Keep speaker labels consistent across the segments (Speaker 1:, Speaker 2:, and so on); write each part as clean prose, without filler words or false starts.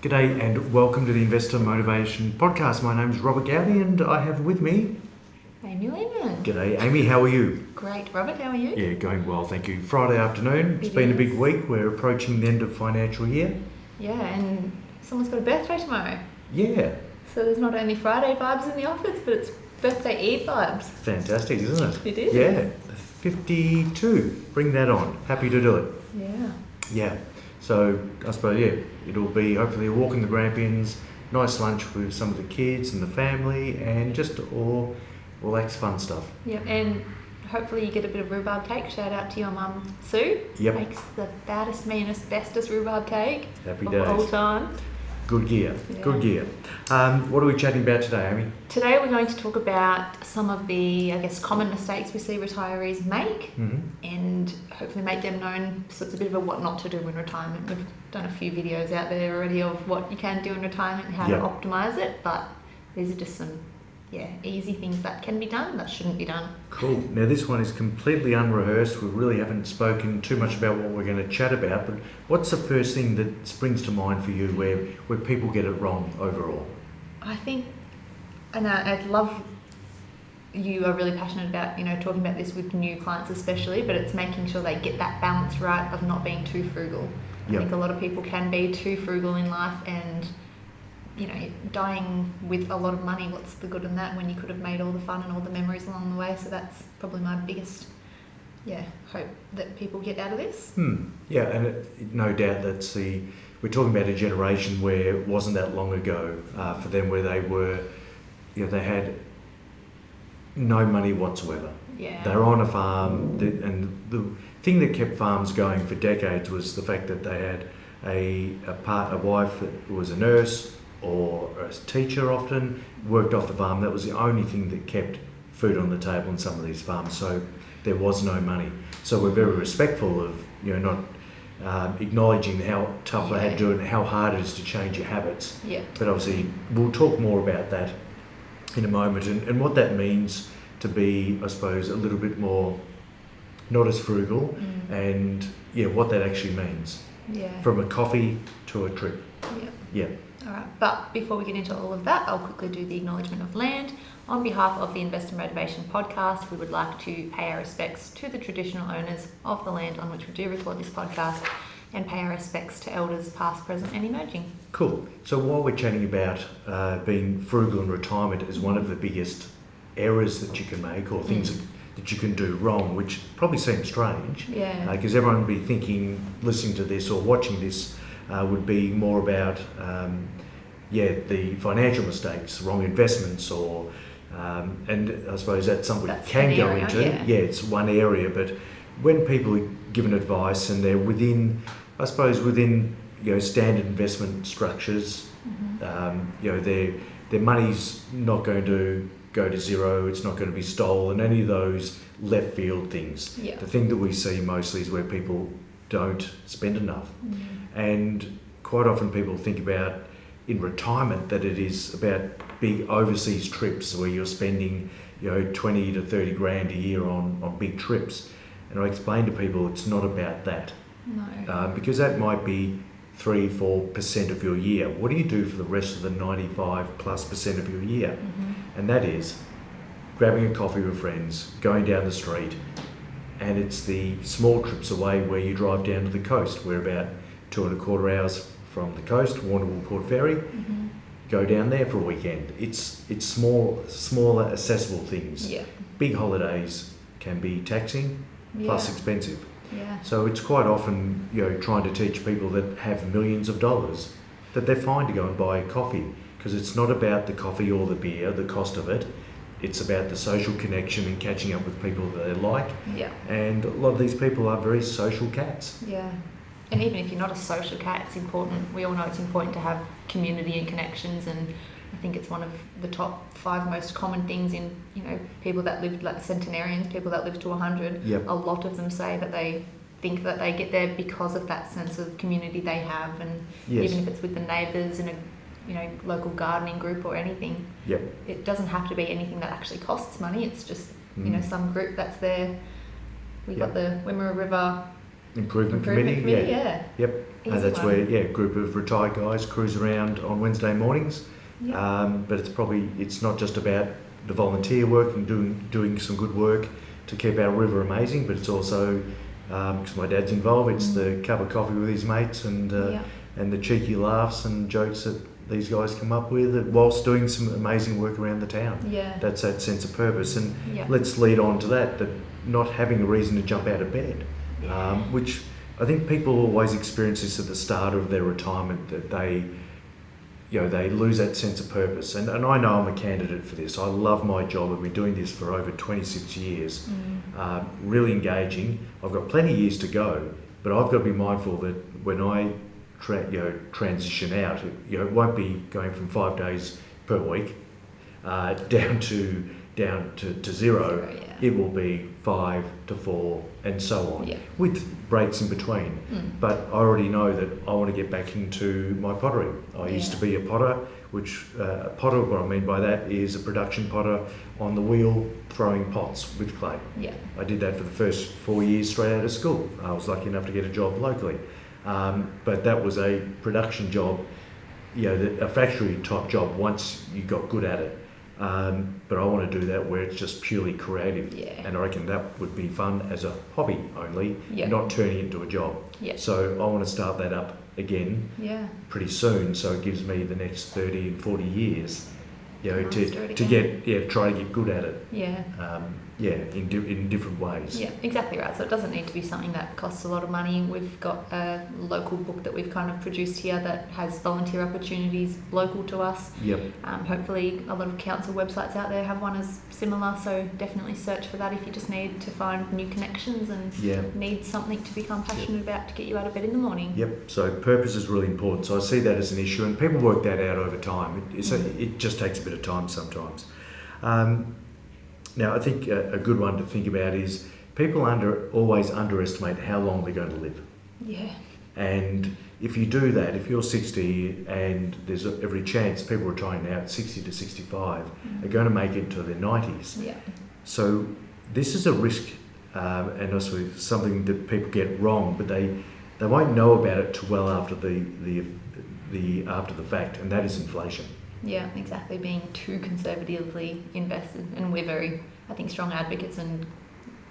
Speaker 1: G'day and welcome to the Investor Motivation Podcast. My name's Robert Gowley and I have with me...
Speaker 2: Amy Lehman.
Speaker 1: G'day Amy, how are you?
Speaker 2: Great, Robert, how are you?
Speaker 1: Yeah, going well, thank you. Friday afternoon, it's been a big week. We're approaching the end of financial year.
Speaker 2: Yeah, and someone's got a birthday tomorrow.
Speaker 1: Yeah.
Speaker 2: So there's not only Friday vibes in the office, but it's birthday Eve vibes.
Speaker 1: Fantastic, isn't it?
Speaker 2: It is.
Speaker 1: Yeah, 52. Bring that on. Happy to do it.
Speaker 2: Yeah.
Speaker 1: Yeah. So I suppose, it'll be hopefully a walk in the Grampians, nice lunch with some of the kids and the family, and just all relaxed fun stuff.
Speaker 2: Yeah, and hopefully you get a bit of rhubarb cake. Shout out to your mum, Sue.
Speaker 1: Yep.
Speaker 2: Makes the baddest, meanest, bestest rhubarb cake
Speaker 1: Happy
Speaker 2: of
Speaker 1: days.
Speaker 2: all time.
Speaker 1: Good gear,
Speaker 2: Yeah.
Speaker 1: good gear. What are we chatting about today, Amy?
Speaker 2: Today we're going to talk about some of the, common mistakes we see retirees make, and hopefully make them known. So it's a bit of a what not to do in retirement. We've done a few videos out there already of what you can do in retirement and how to optimise it, but these are just some easy things that can be done that shouldn't be done.
Speaker 1: Cool. Now this one is completely unrehearsed. We really haven't spoken too much about what we're going to chat about, but what's the first thing that springs to mind for you where people get it wrong overall?
Speaker 2: I think, and I'd love, you are really passionate about, talking about this with new clients especially, but it's making sure they get that balance right of not being too frugal. I think a lot of people can be too frugal in life and dying with a lot of money. What's the good in that when you could have made all the fun and all the memories along the way? So that's probably my biggest hope that people get out of this.
Speaker 1: Yeah, and no doubt we're talking about a generation where it wasn't that long ago for them where they were, they had no money whatsoever.
Speaker 2: Yeah.
Speaker 1: They were on a farm, and the thing that kept farms going for decades was the fact that they had a wife that was a nurse or a teacher, often worked off the farm. That was the only thing that kept food on the table on some of these farms. So there was no money. So we're very respectful of not acknowledging how tough they had to do it and how hard it is to change your habits.
Speaker 2: Yeah.
Speaker 1: But obviously we'll talk more about that in a moment and what that means to be, I suppose, a little bit more not as frugal and what that actually means.
Speaker 2: Yeah.
Speaker 1: From a coffee to a trip.
Speaker 2: Yeah. All right, but before we get into all of that, I'll quickly do the acknowledgement of land. On behalf of the Investor Motivation Podcast, we would like to pay our respects to the traditional owners of the land on which we do record this podcast and pay our respects to elders past, present and emerging. Cool.
Speaker 1: So while we're chatting about being frugal in retirement as one of the biggest errors that you can make or things that you can do wrong, which probably seems strange, because everyone would be thinking, listening to this or watching this, would be more about the financial mistakes, wrong investments, or and I suppose that's something we can go into. It's one area, but when people are given advice and they're within standard investment structures, their money's not going to go to zero, it's not going to be stolen, any of those left field things. The thing that we see mostly is where people don't spend enough. And quite often people think about in retirement that it is about big overseas trips where you're spending 20 to 30 grand a year on big trips. And I explain to people it's not about that.
Speaker 2: No.
Speaker 1: Because that might be 3-4% of your year. What do you do for the rest of the 95+% of your year? And that is grabbing a coffee with friends, going down the street, and it's the small trips away where you drive down to the coast. We're about 2.25 hours from the coast, Warrnambool Port Ferry. Go down there for a weekend. It's smaller, accessible things. Big holidays can be taxing, plus expensive. So it's quite often trying to teach people that have millions of dollars that they're fine to go and buy a coffee, because it's not about the coffee or the beer, the cost of it. It's about the social connection and catching up with people that they like. And a lot of these people are very social cats.
Speaker 2: And even if you're not a social cat, it's important. We all know it's important to have community and connections, and I think it's one of the top 5 most common things in people that live, like centenarians, people that live to 100. A lot of them say that they think that they get there because of that sense of community they have, and even if it's with the neighbours in a local gardening group or anything. It doesn't have to be anything that actually costs money. It's just some group that's there. We've got the Wimmera River
Speaker 1: Improvement committee,
Speaker 2: yeah.
Speaker 1: Yep.
Speaker 2: Easy
Speaker 1: That's
Speaker 2: one.
Speaker 1: where a group of retired guys cruise around on Wednesday mornings.
Speaker 2: Yep.
Speaker 1: But it's not just about the volunteer work and doing some good work to keep our river amazing, but it's also because my dad's involved. It's the cup of coffee with his mates and the cheeky laughs and jokes that these guys come up with whilst doing some amazing work around the town.
Speaker 2: Yeah.
Speaker 1: That's that sense of purpose, and
Speaker 2: Yeah.
Speaker 1: let's lead on to that not having a reason to jump out of bed, which I think people always experience this at the start of their retirement, that they lose that sense of purpose. And I know I'm a candidate for this. I love my job. I've been doing this for over 26 years, really engaging. I've got plenty of years to go, but I've got to be mindful that when I transition out, it won't be going from 5 days per week down to zero.
Speaker 2: Yeah.
Speaker 1: It will be 5 to 4 and so on,
Speaker 2: Yeah.
Speaker 1: with breaks in between. But I already know that I want to get back into my pottery. I used to be a potter, which what I mean by that is a production potter on the wheel, throwing pots with clay.
Speaker 2: Yeah.
Speaker 1: I did that for the first 4 years straight out of school. I was lucky enough to get a job locally. But that was a production job, a factory type job once you got good at it. But I want to do that where it's just purely creative.
Speaker 2: Yeah.
Speaker 1: And I reckon that would be fun as a hobby only,
Speaker 2: Yeah.
Speaker 1: not turning it into a job.
Speaker 2: Yeah.
Speaker 1: So I want to start that up again
Speaker 2: Yeah.
Speaker 1: pretty soon, so it gives me the next 30 and 40 years,
Speaker 2: Master it
Speaker 1: to try to get good at it.
Speaker 2: Yeah.
Speaker 1: In different ways.
Speaker 2: Yeah, exactly right. So it doesn't need to be something that costs a lot of money. We've got a local book that we've kind of produced here that has volunteer opportunities local to us.
Speaker 1: Yep.
Speaker 2: Hopefully a lot of council websites out there have one as similar, so definitely search for that if you just need to find new connections and need something to become passionate about to get you out of bed in the morning.
Speaker 1: Yep, so purpose is really important. So I see that as an issue, and people work that out over time. It just takes a bit of time sometimes. Now, I think a good one to think about is people always underestimate how long they're going to live.
Speaker 2: Yeah.
Speaker 1: And if you do that, if you're 60 and there's every chance people retiring now at 60 to 65 are going to make it to their 90s.
Speaker 2: Yeah.
Speaker 1: So this is a risk, and also something that people get wrong, but they won't know about it too well after after the fact, and that is inflation.
Speaker 2: Yeah, exactly. Being too conservatively invested, and we're very, I think, strong advocates, and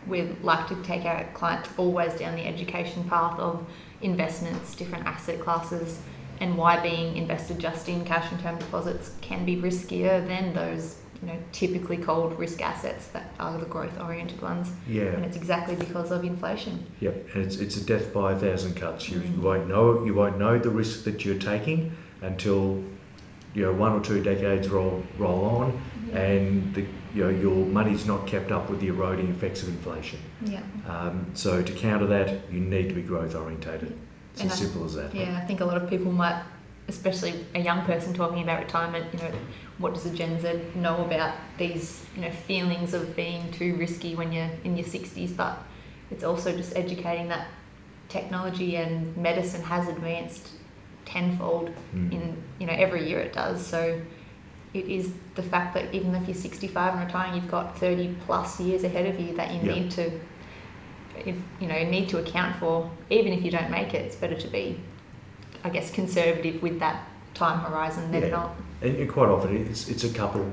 Speaker 2: we like to take our clients always down the education path of investments, different asset classes, and why being invested just in cash and term deposits can be riskier than those, typically called risk assets that are the growth-oriented ones.
Speaker 1: Yeah.
Speaker 2: And it's exactly because of inflation.
Speaker 1: Yep, and it's a death by 1,000 cuts. You won't know the risk that you're taking until 1 or 2 decades roll on, and your money's not kept up with the eroding effects of inflation.
Speaker 2: Yeah.
Speaker 1: So to counter that, you need to be growth orientated. It's as simple as that.
Speaker 2: Yeah, I think a lot of people might, especially a young person talking about retirement, what does a Gen Z know about these, feelings of being too risky when you're in your 60s? But it's also just educating that technology and medicine has advanced tenfold in every year it does. So it is the fact that even if you're 65 and retiring, you've got 30 plus years ahead of you that you need to account for. Even if you don't make it, it's better to be, I guess, conservative with that time horizon than not.
Speaker 1: And quite often it's a couple.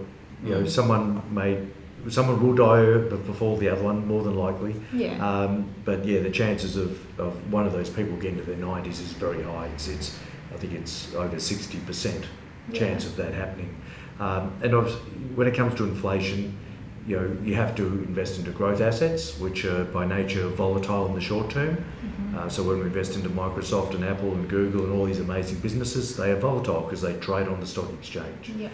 Speaker 1: Someone will die before the other one, more than likely.
Speaker 2: Yeah.
Speaker 1: But the chances of one of those people getting to their 90s is very high. I think it's over 60% chance of that happening. And obviously, when it comes to inflation, you have to invest into growth assets, which are by nature volatile in the short term. So when we invest into Microsoft and Apple and Google and all these amazing businesses, they are volatile because they trade on the stock exchange.
Speaker 2: Yeah.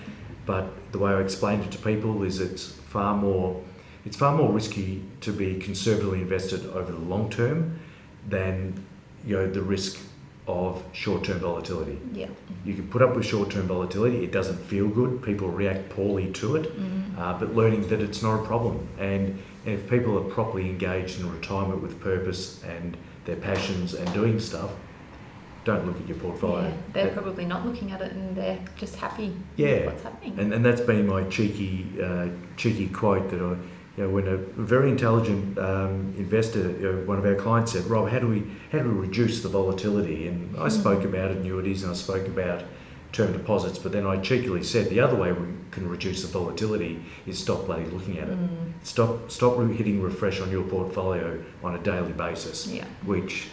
Speaker 1: But the way I explained it to people is it's far more risky to be conservatively invested over the long term than the risk of short-term volatility.
Speaker 2: Yeah.
Speaker 1: You can put up with short-term volatility. It doesn't feel good. People react poorly to it. But learning that it's not a problem, and if people are properly engaged in retirement with purpose and their passions and doing stuff, don't look at your portfolio.
Speaker 2: Yeah, they're probably not looking at it, and they're just happy with what's happening.
Speaker 1: And that's been my cheeky quote that when a very intelligent investor, one of our clients said, "Rob, how do we reduce the volatility?" And I spoke about annuities and I spoke about term deposits, but then I cheekily said the other way we can reduce the volatility is stop bloody looking at it. Stop hitting refresh on your portfolio on a daily basis, which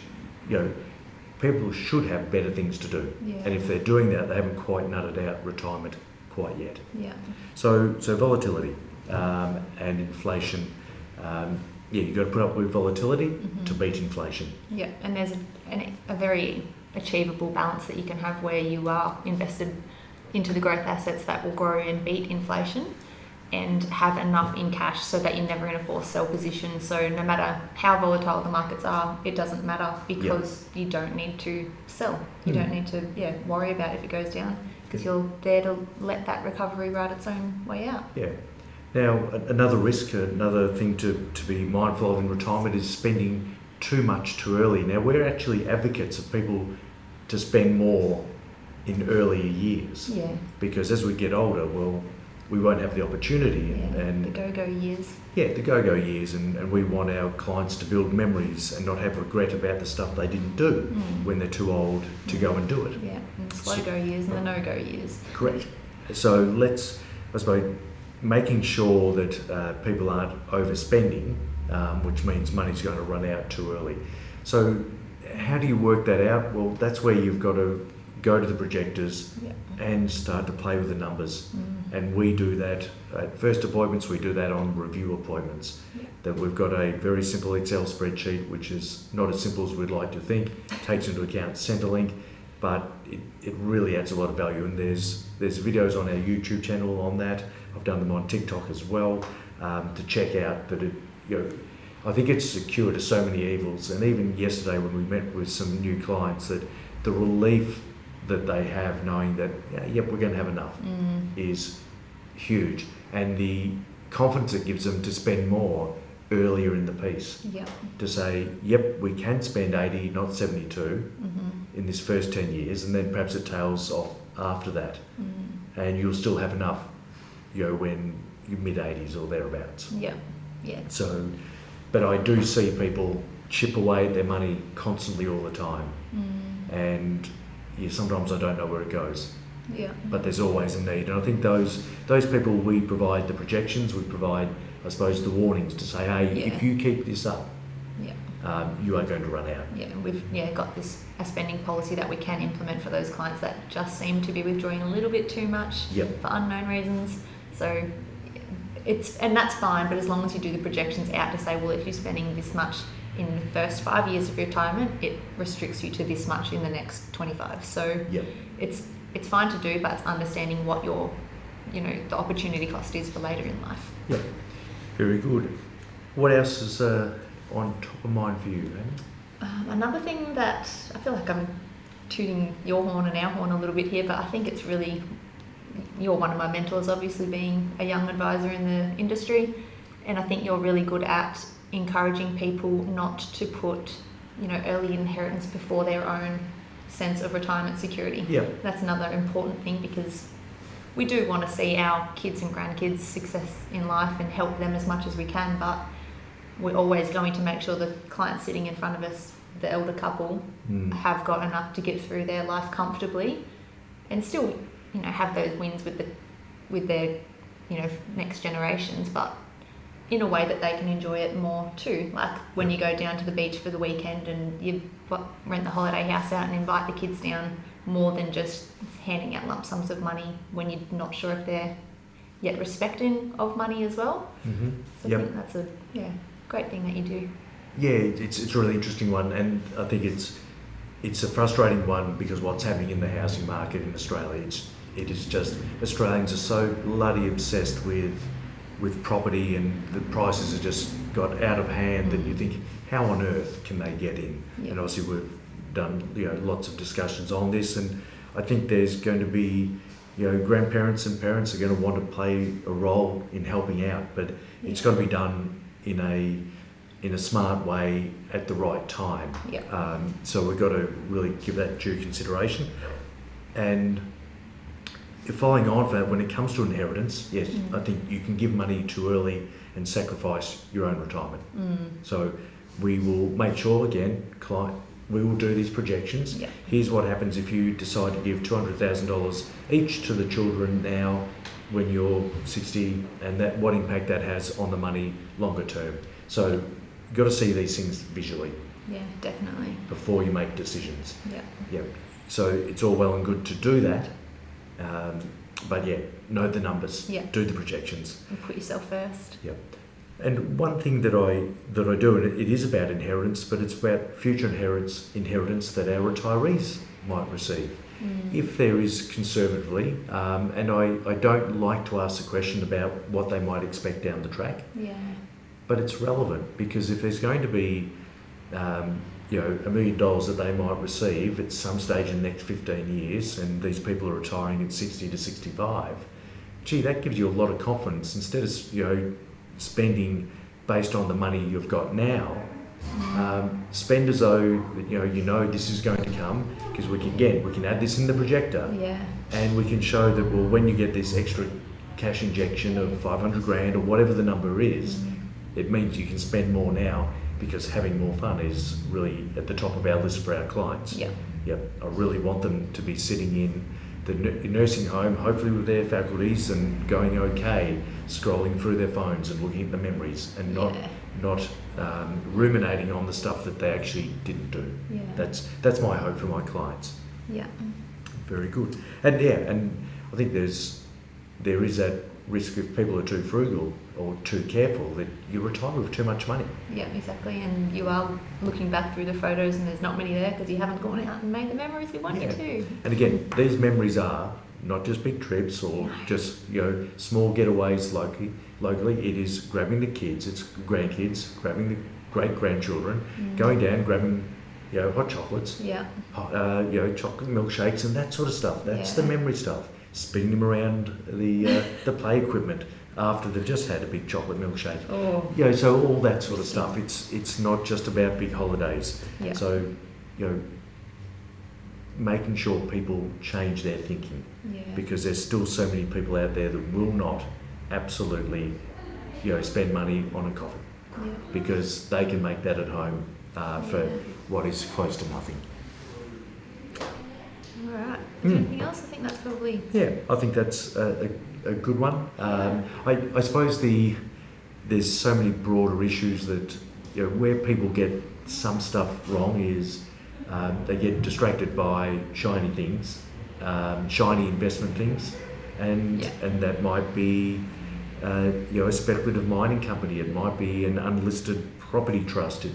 Speaker 1: people should have better things to do. And if they're doing that, they haven't quite nutted out retirement quite yet. So volatility and inflation. You've got to put up with volatility to beat inflation.
Speaker 2: And there's a very achievable balance that you can have where you are invested into the growth assets that will grow and beat inflation, and have enough in cash so that you're never in a forced sell position. So no matter how volatile the markets are, it doesn't matter, because you don't need to sell. You don't need to worry about if it goes down, because you're there to let that recovery ride its own way out.
Speaker 1: Now, another risk, another thing to be mindful of in retirement is spending too much too early. Now, we're actually advocates of people to spend more in earlier years, because as we get older, we won't have the opportunity. And
Speaker 2: the go-go years.
Speaker 1: The go-go years, and we want our clients to build memories and not have regret about the stuff they didn't do when they're too old to go and do it.
Speaker 2: And the slow-go years and the no-go years.
Speaker 1: Correct. So I suppose, making sure that people aren't overspending, which means money's going to run out too early. So how do you work that out? Well, that's where you've got to go to the projectors and start to play with the numbers. And we do that at first appointments, we do that on review appointments. That we've got a very simple Excel spreadsheet, which is not as simple as we'd like to think, takes into account Centrelink, but it really adds a lot of value. And there's videos on our YouTube channel on that. I've done them on TikTok as well, to check out that I think it's a cure to so many evils. And even yesterday when we met with some new clients, that the relief that they have knowing that we're going to have enough is huge, and the confidence it gives them to spend more earlier in the piece. To say, we can spend 80, not 72 in this first 10 years, and then perhaps it tails off after that, and you'll still have enough when you're mid-80s or thereabouts. So, but I do see people chip away at their money constantly all the time, and sometimes I don't know where it goes. But there's always a need, and I think those people, we provide the projections, we provide, I suppose, the warnings to say, hey, if you keep this up, you are going to run out.
Speaker 2: And we've got a spending policy that we can implement for those clients that just seem to be withdrawing a little bit too much for unknown reasons. So and that's fine, but as long as you do the projections out to say, well, if you're spending this much in the first 5 years of retirement, it restricts you to this much in the next 25. So it's fine to do, but it's understanding what your, the opportunity cost is for later in life.
Speaker 1: Very good. What else is on top of mind for you, Amy?
Speaker 2: Another thing that I feel like I'm tooting your horn and our horn a little bit here, but I think it's really, you're one of my mentors, obviously being a young advisor in the industry, and I think you're really good at encouraging people not to put, early inheritance before their own sense of retirement security. That's another important thing, because we do want to see our kids and grandkids' success in life and help them as much as we can, but we're always going to make sure the clients sitting in front of us, the elder couple, have got enough to get through their life comfortably, and still, have those wins with their, next generations, but in a way that they can enjoy it more too. Like when you go down to the beach for the weekend and you rent the holiday house out and invite the kids down, more than just handing out lump sums of money when you're not sure if they're yet respecting of money as well. So I think that's a great thing that you do.
Speaker 1: It's a really interesting one, and I think it's a frustrating one, because what's happening in the housing market in Australia, it is just, Australians are so bloody obsessed with property, and the prices have just got out of hand that you think, how on earth can they get in? And obviously we've done lots of discussions on this, and I think there's going to be grandparents and parents are going to want to play a role in helping out, but it's got to be done in a smart way at the right time. So we've got to really give that due consideration. And following on from that, when it comes to inheritance, yes, I think you can give money too early and sacrifice your own retirement. So we will make sure, again, we will do these projections.
Speaker 2: Yeah.
Speaker 1: Here's what happens if you decide to give $200,000 each to the children now when you're 60, and that what impact that has on the money longer term. So you've got to see these things visually.
Speaker 2: Yeah, definitely.
Speaker 1: Before you make decisions.
Speaker 2: Yeah.
Speaker 1: Yeah. So it's all well and good to do that, but yeah, know the numbers.
Speaker 2: Yeah.
Speaker 1: Do the projections.
Speaker 2: And put yourself first.
Speaker 1: Yeah. And one thing that I do, and it is about inheritance, but it's about future inheritance that our retirees might receive. If there is conservatively, and I don't like to ask the question about what they might expect down the track,
Speaker 2: Yeah.
Speaker 1: but it's relevant because if there's going to be $1 million that they might receive at some stage in the next 15 years, and these people are retiring at 60 to 65, gee, that gives you a lot of confidence. Instead of spending based on the money you've got now, spend as though you know this is going to come, because we can add this in the projector,
Speaker 2: Yeah.
Speaker 1: and we can show that, well, when you get this extra cash injection of 500 grand or whatever the number is, it means you can spend more now, because having more fun is really at the top of our list for our clients.
Speaker 2: Yeah.
Speaker 1: Yep. I really want them to be sitting in the nursing home, hopefully with their faculties and going okay, scrolling through their phones and looking at the memories, and not ruminating on the stuff that they actually didn't do.
Speaker 2: Yeah.
Speaker 1: That's my hope for my clients.
Speaker 2: Yeah.
Speaker 1: Very good. And I think there is that risk if people are too frugal or too careful that you retire with too much money.
Speaker 2: Yeah, exactly. And you are looking back through the photos and there's not many there because you haven't gone out and made the memories we want you to.
Speaker 1: And again, these memories are not just big trips or just small getaways locally. It is grabbing the kids, it's grandkids, grabbing the great-grandchildren, going down, grabbing hot chocolates, chocolate milkshakes and that sort of stuff. That's the memory stuff. Spinning them around the play equipment after they've just had a big chocolate milkshake.
Speaker 2: Oh.
Speaker 1: So all that sort of stuff. It's not just about big holidays.
Speaker 2: Yeah.
Speaker 1: So, making sure people change their thinking, because there's still so many people out there that will not absolutely, spend money on a coffee, because they can make that at home for what is close to nothing.
Speaker 2: All right. Anything else? I think that's probably...
Speaker 1: Yeah, I think that's a good one. I suppose there's so many broader issues that where people get some stuff wrong is they get distracted by shiny things, shiny investment things, and that might be a speculative mining company. It might be an unlisted property trust.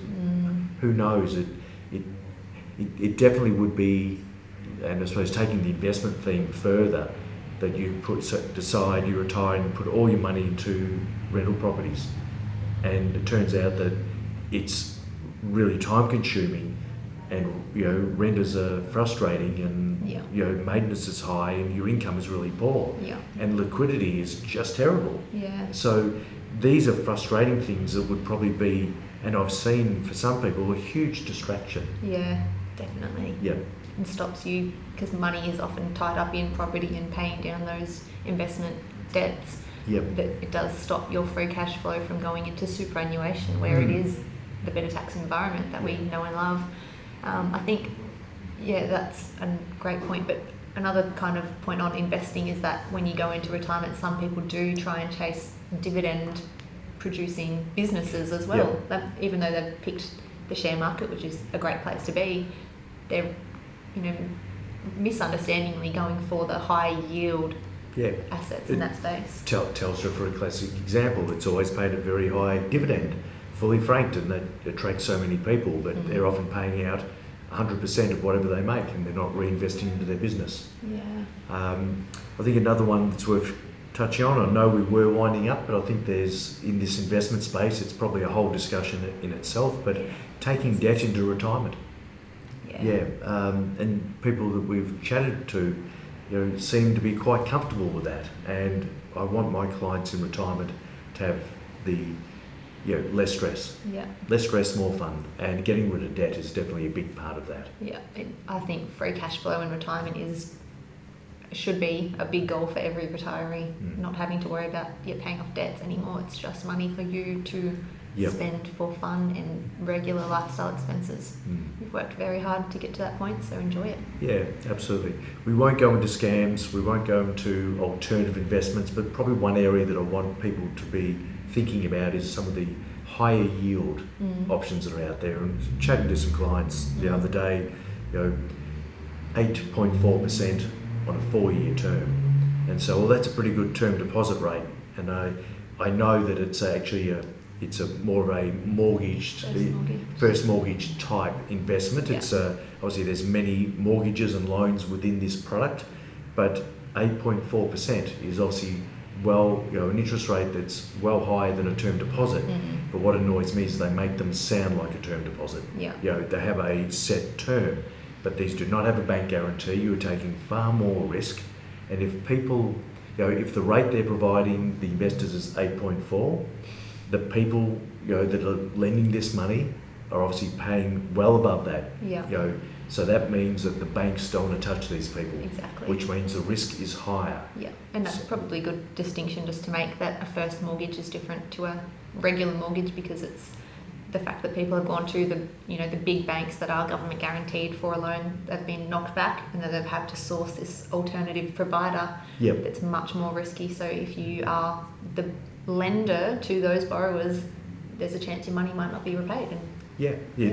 Speaker 1: Who knows? It definitely would be. And I suppose taking the investment thing further, that you decide you retire and put all your money into rental properties, and it turns out that it's really time consuming, and renters are frustrating, and maintenance is high, and your income is really poor, and liquidity is just terrible. So these are frustrating things that would probably be, and I've seen for some people, a huge distraction.
Speaker 2: Yeah, definitely.
Speaker 1: Yeah.
Speaker 2: And stops you, because money is often tied up in property and paying down those investment debts. That it does stop your free cash flow from going into superannuation, where it is the better tax environment that we know and love. I think, that's a great point. But another kind of point on investing is that when you go into retirement, some people do try and chase dividend producing businesses as well. Even though they've picked the share market, which is a great place to be, they're misunderstandingly going for the high yield assets in that space.
Speaker 1: Telstra, for a classic example, it's always paid a very high dividend, fully franked, and that attracts so many people, but they're often paying out 100% of whatever they make, and they're not reinvesting into their business. I think another one that's worth touching on, I know we were winding up, but I think there's, in this investment space, it's probably a whole discussion in itself, but taking debt into retirement. And people that we've chatted to, seem to be quite comfortable with that. And I want my clients in retirement to have the, less stress. Less stress, more fun. And getting rid of debt is definitely a big part of that.
Speaker 2: I think free cash flow in retirement is should be a big goal for every retiree, not having to worry about paying off debts anymore. It's just money for you to spend for fun and regular lifestyle expenses. You've worked very hard to get to that point, so enjoy it.
Speaker 1: Yeah, absolutely. We won't go into scams, we won't go into alternative investments, but probably one area that I want people to be thinking about is some of the higher yield options that are out there. And chatting to some clients the other day, 8.4% on a 4-year term. And so, well, that's a pretty good term deposit rate. And I know that it's actually it's more of a first mortgage type investment. It's obviously there's many mortgages and loans within this product, but 8.4% is obviously an interest rate that's well higher than a term deposit. But what annoys me is they make them sound like a term deposit. They have a set term, but these do not have a bank guarantee. You're taking far more risk, and if people, if the rate they're providing the investors is 8.4, the people that are lending this money are obviously paying well above that. So that means that the banks don't want to touch these people.
Speaker 2: Exactly.
Speaker 1: Which means the risk is higher.
Speaker 2: And that's probably a good distinction just to make, that a first mortgage is different to a regular mortgage, because it's the fact that people have gone to the big banks that are government guaranteed for a loan, they've been knocked back, and then they've had to source this alternative provider that's much more risky. So if you are the lender to those borrowers, there's a chance your money might not be repaid. And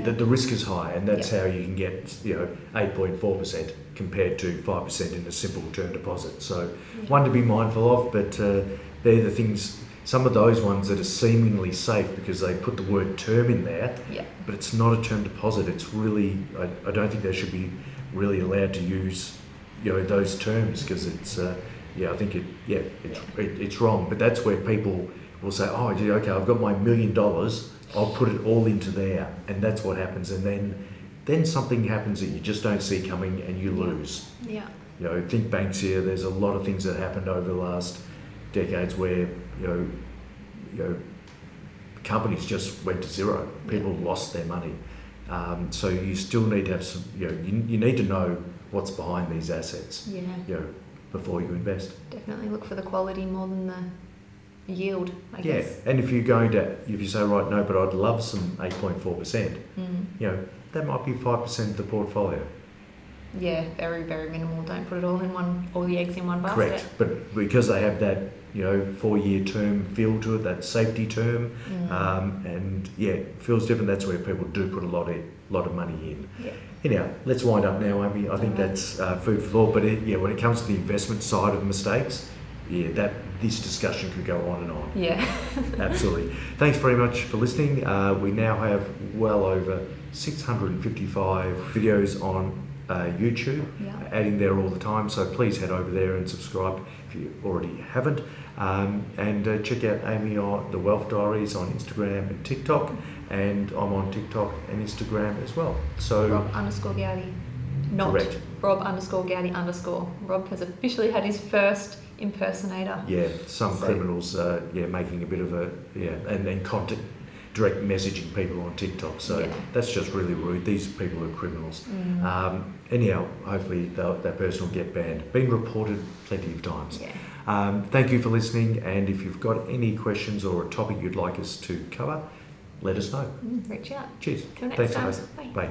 Speaker 1: the risk is high, and that's how you can get 8.4% compared to 5% in a simple term deposit. So one to be mindful of, but they're the things. Some of those ones that are seemingly safe because they put the word term in there, but it's not a term deposit. It's really, I don't think they should be really allowed to use those terms, because it's I think it's wrong. But that's where people will say, oh, okay, I've got my $1 million, I'll put it all into there, and that's what happens. And then something happens that you just don't see coming, and you lose. Think banks here. There's a lot of things that happened over the last decades where companies just went to zero. People lost their money. So you still need to have some. You need to know what's behind these assets. Before you invest.
Speaker 2: Definitely look for the quality more than the yield, I guess.
Speaker 1: And if you say, right, no, but I'd love some 8.4%, that might be 5% of the portfolio.
Speaker 2: Very, very minimal. Don't put it all the eggs in one basket.
Speaker 1: Correct, but because they have that 4-year term feel to it, that safety term, and it feels different. That's where people do put a lot of money in. Anyhow, let's wind up now, Amy. I think that's food for thought. But when it comes to the investment side of mistakes, this discussion could go on and on. Absolutely. Thanks very much for listening. We now have well over 655 videos on YouTube, adding there all the time. So please head over there and subscribe if you already haven't. And check out Amy on the Wealth Diaries on Instagram and TikTok. And I'm on TikTok and Instagram as well. So
Speaker 2: Rob_Gowdy. Not
Speaker 1: correct.
Speaker 2: Rob_Gowdy_. Rob has officially had his first impersonator.
Speaker 1: Some criminals making a bit of and then direct messaging people on TikTok. So that's just really rude. These people are criminals. Anyhow, hopefully that person will get banned. Been reported plenty of times. Thank you for listening, and if you've got any questions or a topic you'd like us to cover, let us know.
Speaker 2: Reach out.
Speaker 1: Cheers.
Speaker 2: Till next time.
Speaker 1: Bye.